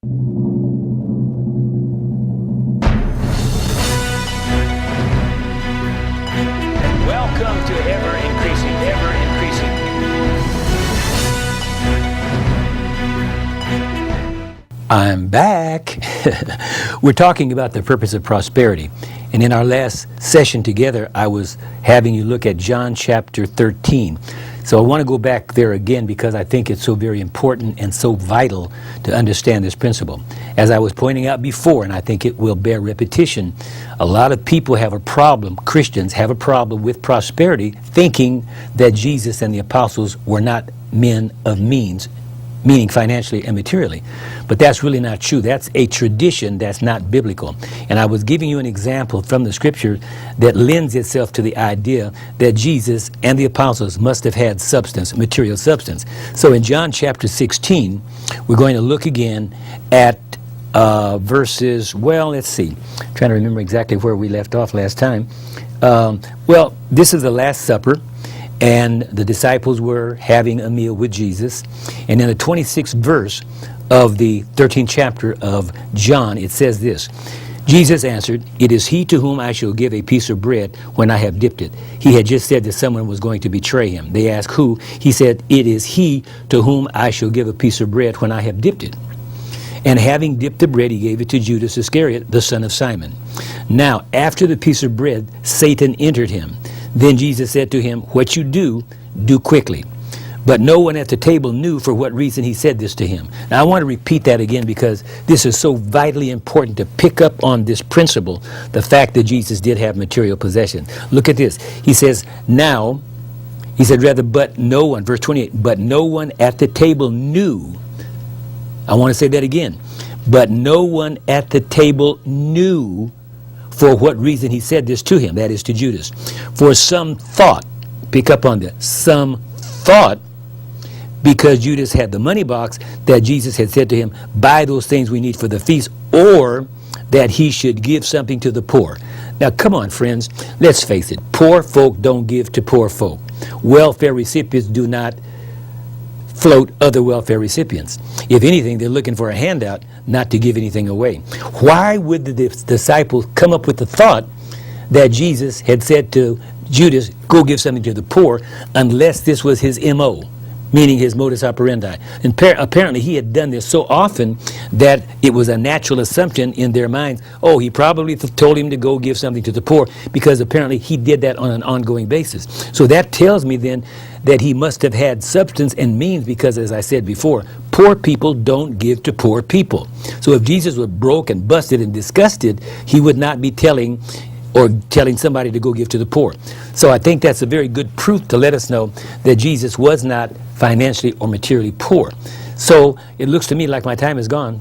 Welcome to ever increasing. I'm back. We're talking about the purpose of prosperity. And in our last session together, I was having you look at John chapter 13. So I want to go back there again because I think it's so very important and so vital to understand this principle. As I was pointing out before, and I think it will bear repetition, a lot of people have a problem, Christians have a problem with prosperity, thinking that Jesus and the apostles were not men of means, meaning financially and materially. But that's really not true. That's a tradition that's not biblical. And I was giving you an example from the scripture that lends itself to the idea that Jesus and the apostles must have had substance, material substance. So in John chapter 16, we're going to look again at verses, well, let's see. I'm trying to remember exactly where we left off last time. Well, this is the Last Supper. And the disciples were having a meal with Jesus. And in the 26th verse of the 13th chapter of John, it says this: Jesus answered, "It is he to whom I shall give a piece of bread when I have dipped it." He had just said that someone was going to betray him. They asked who. He said, "It is he to whom I shall give a piece of bread when I have dipped it." And having dipped the bread, he gave it to Judas Iscariot, the son of Simon. Now, after the piece of bread, Satan entered him. Then Jesus said to him, "What you do, do quickly." But no one at the table knew for what reason he said this to him. Now I want to repeat that again because this is so vitally important to pick up on this principle, the fact that Jesus did have material possessions. Look at this. He says, but no one, verse 28, but no one at the table knew. I want to say that again. But no one at the table knew for what reason he said this to him, that is to Judas. For some thought, pick up on that, some thought, because Judas had the money box, that Jesus had said to him, "Buy those things we need for the feast," or that he should give something to the poor. Now come on, friends, let's face it, poor folk don't give to poor folk. Welfare recipients do not float other welfare recipients. If anything, they're looking for a handout, not to give anything away. Why would the disciples come up with the thought that Jesus had said to Judas, "Go give something to the poor," unless this was his MO, meaning his modus operandi? And apparently he had done this so often that it was a natural assumption in their minds, oh, he probably told him to go give something to the poor, because apparently he did that on an ongoing basis. So that tells me then that he must have had substance and means, because as I said before, poor people don't give to poor people. So if Jesus was broke and busted and disgusted, he would not be telling somebody to go give to the poor. So I think that's a very good proof to let us know that Jesus was not financially or materially poor. So it looks to me like my time is gone.